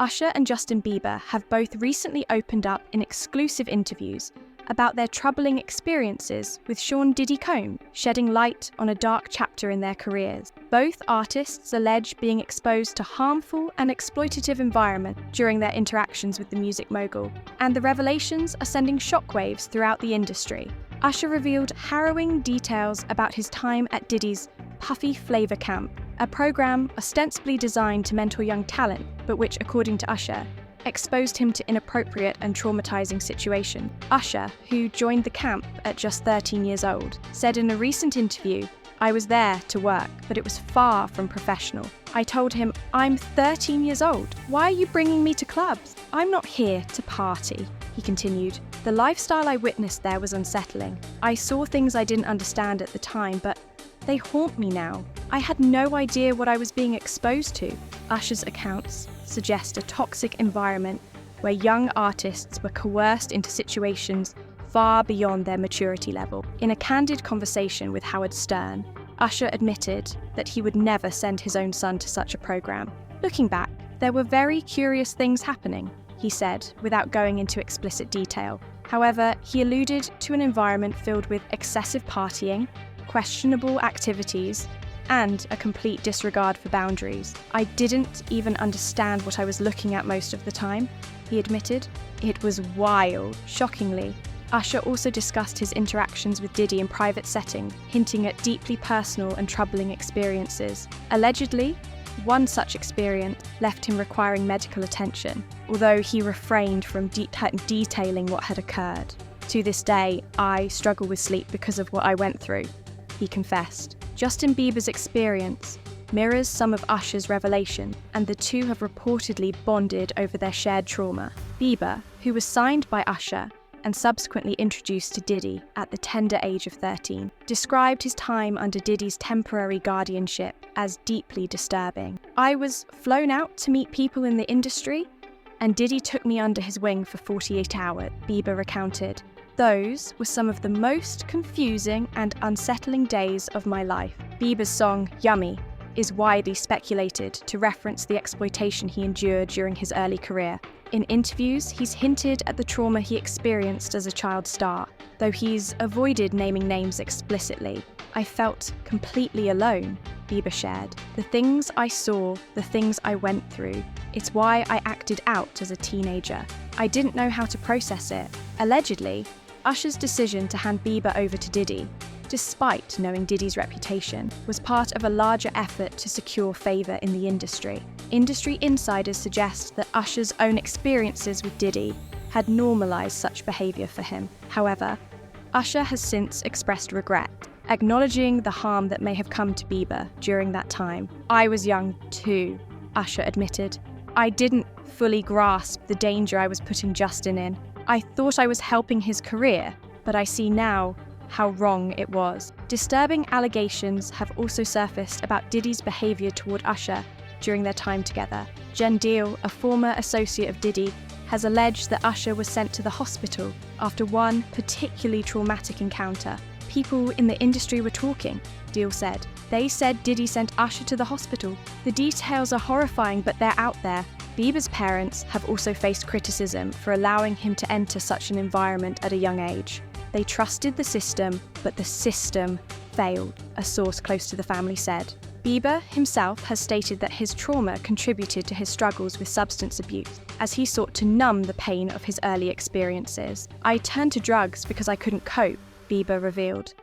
Usher and Justin Bieber have both recently opened up in exclusive interviews about their troubling experiences with Sean Diddy Combs, shedding light on a dark chapter in their careers. Both artists allege being exposed to harmful and exploitative environment during their interactions with the music mogul, and the revelations are sending shockwaves throughout the industry. Usher revealed harrowing details about his time at Diddy's Puffy Flavor Camp, a program ostensibly designed to mentor young talent, but which, according to Usher, exposed him to inappropriate and traumatizing situations. Usher, who joined the camp at just 13 years old, said in a recent interview, "I was there to work, but it was far from professional. I told him, I'm 13 years old. Why are you bringing me to clubs? I'm not here to party." He continued, "The lifestyle I witnessed there was unsettling. I saw things I didn't understand at the time, but they haunt me now. I had no idea what I was being exposed to." Usher's accounts suggest a toxic environment where young artists were coerced into situations far beyond their maturity level. In a candid conversation with Howard Stern, Usher admitted that he would never send his own son to such a program. "Looking back, there were very curious things happening," he said, without going into explicit detail. However, he alluded to an environment filled with excessive partying, questionable activities, and a complete disregard for boundaries. "I didn't even understand what I was looking at most of the time," he admitted. "It was wild." Shockingly, Usher also discussed his interactions with Diddy in private settings, hinting at deeply personal and troubling experiences. Allegedly, one such experience left him requiring medical attention, although he refrained from detailing what had occurred. "To this day, I struggle with sleep because of what I went through," he confessed. Justin Bieber's experience mirrors some of Usher's revelation, and the two have reportedly bonded over their shared trauma. Bieber, who was signed by Usher and subsequently introduced to Diddy at the tender age of 13, described his time under Diddy's temporary guardianship as deeply disturbing. "I was flown out to meet people in the industry, and Diddy took me under his wing for 48 hours, Bieber recounted. "Those were some of the most confusing and unsettling days of my life." Bieber's song, Yummy, is widely speculated to reference the exploitation he endured during his early career. In interviews, he's hinted at the trauma he experienced as a child star, though he's avoided naming names explicitly. "I felt completely alone," Bieber shared. "The things I saw, the things I went through. It's why I acted out as a teenager. I didn't know how to process it." Allegedly, Usher's decision to hand Bieber over to Diddy, despite knowing Diddy's reputation, was part of a larger effort to secure favour in the industry. Industry insiders suggest that Usher's own experiences with Diddy had normalised such behaviour for him. However, Usher has since expressed regret, acknowledging the harm that may have come to Bieber during that time. "I was young too," Usher admitted. "I didn't fully grasp the danger I was putting Justin in. I thought I was helping his career, but I see now how wrong it was." Disturbing allegations have also surfaced about Diddy's behaviour toward Usher during their time together. Jen Deal, a former associate of Diddy, has alleged that Usher was sent to the hospital after one particularly traumatic encounter. "People in the industry were talking," Deal said. "They said Diddy sent Usher to the hospital. The details are horrifying, but they're out there." Bieber's parents have also faced criticism for allowing him to enter such an environment at a young age. "They trusted the system, but the system failed," a source close to the family said. Bieber himself has stated that his trauma contributed to his struggles with substance abuse, as he sought to numb the pain of his early experiences. "I turned to drugs because I couldn't cope," Bieber revealed.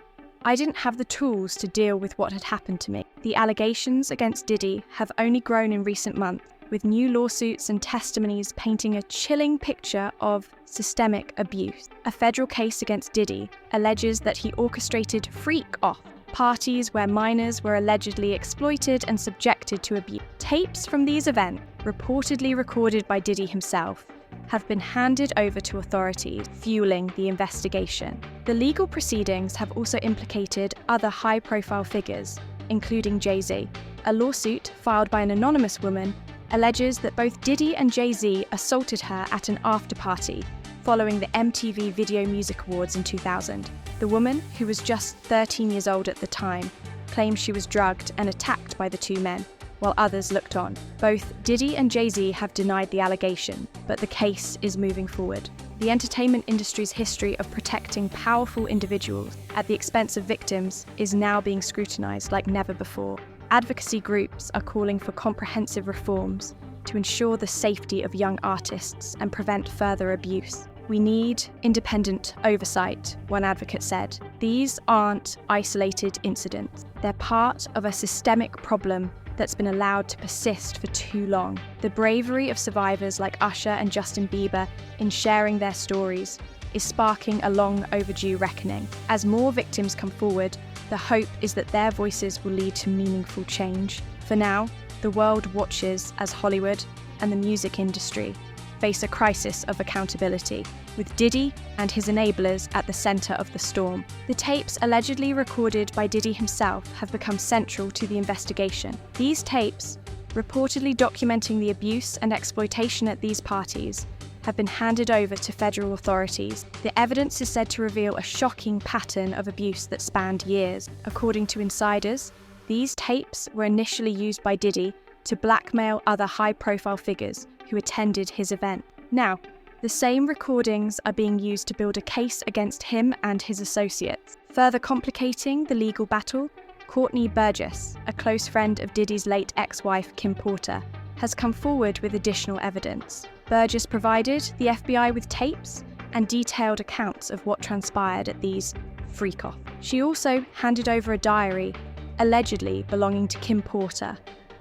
"I didn't have the tools to deal with what had happened to me." The allegations against Diddy have only grown in recent months, with new lawsuits and testimonies painting a chilling picture of systemic abuse. A federal case against Diddy alleges that he orchestrated freak-off parties where minors were allegedly exploited and subjected to abuse. Tapes from these events, reportedly recorded by Diddy himself, have been handed over to authorities, fueling the investigation. The legal proceedings have also implicated other high-profile figures, including Jay-Z. A lawsuit filed by an anonymous woman alleges that both Diddy and Jay-Z assaulted her at an after-party following the MTV Video Music Awards in 2000. The woman, who was just 13 years old at the time, claims she was drugged and attacked by the two men. while others looked on. Both Diddy and Jay-Z have denied the allegation, but the case is moving forward. The entertainment industry's history of protecting powerful individuals at the expense of victims is now being scrutinized like never before. Advocacy groups are calling for comprehensive reforms to ensure the safety of young artists and prevent further abuse. "We need independent oversight," one advocate said. "These aren't isolated incidents. They're part of a systemic problem that's been allowed to persist for too long." The bravery of survivors like Usher and Justin Bieber in sharing their stories is sparking a long overdue reckoning. As more victims come forward, the hope is that their voices will lead to meaningful change. For now, the world watches as Hollywood and the music industry face a crisis of accountability, with Diddy and his enablers at the centre of the storm. The tapes allegedly recorded by Diddy himself have become central to the investigation. These tapes, reportedly documenting the abuse and exploitation at these parties, have been handed over to federal authorities. The evidence is said to reveal a shocking pattern of abuse that spanned years. According to insiders, these tapes were initially used by Diddy to blackmail other high-profile figures who attended his event. Now, the same recordings are being used to build a case against him and his associates. Further complicating the legal battle, Courtney Burgess, a close friend of Diddy's late ex-wife Kim Porter, has come forward with additional evidence. Burgess provided the FBI with tapes and detailed accounts of what transpired at these freak-offs. She also handed over a diary allegedly belonging to Kim Porter,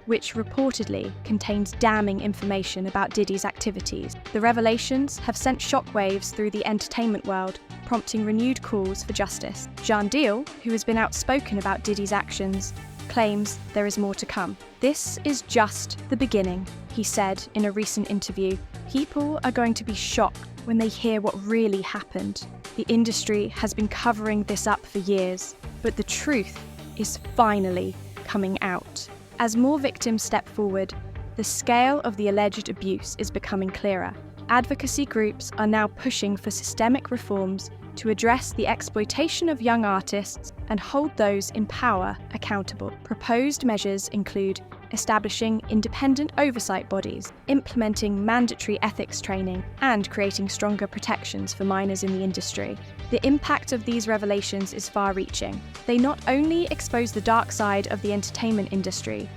which reportedly contains damning information about Diddy's activities. The revelations have sent shockwaves through the entertainment world, prompting renewed calls for justice. John Deal, who has been outspoken about Diddy's actions, claims there is more to come. "This is just the beginning," he said in a recent interview. "People are going to be shocked when they hear what really happened. The industry has been covering this up for years, but the truth is finally coming out." As more victims step forward, the scale of the alleged abuse is becoming clearer. Advocacy groups are now pushing for systemic reforms to address the exploitation of young artists and hold those in power accountable. Proposed measures include establishing independent oversight bodies, implementing mandatory ethics training, and creating stronger protections for minors in the industry. The impact of these revelations is far-reaching. They not only expose the dark side of the entertainment industry,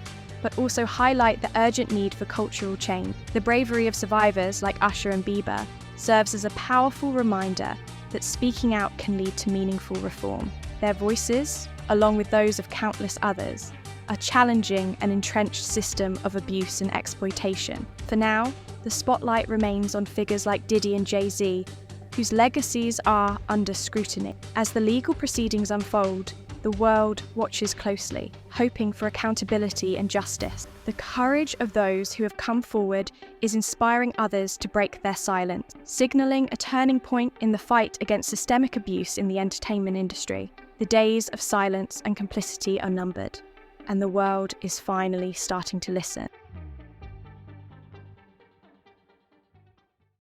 but also highlight the urgent need for cultural change. The bravery of survivors like Usher and Bieber serves as a powerful reminder that speaking out can lead to meaningful reform. Their voices, along with those of countless others, are challenging an entrenched system of abuse and exploitation. For now, the spotlight remains on figures like Diddy and Jay-Z, whose legacies are under scrutiny. As the legal proceedings unfold, the world watches closely, hoping for accountability and justice. The courage of those who have come forward is inspiring others to break their silence, signaling a turning point in the fight against systemic abuse in the entertainment industry. The days of silence and complicity are numbered, and the world is finally starting to listen.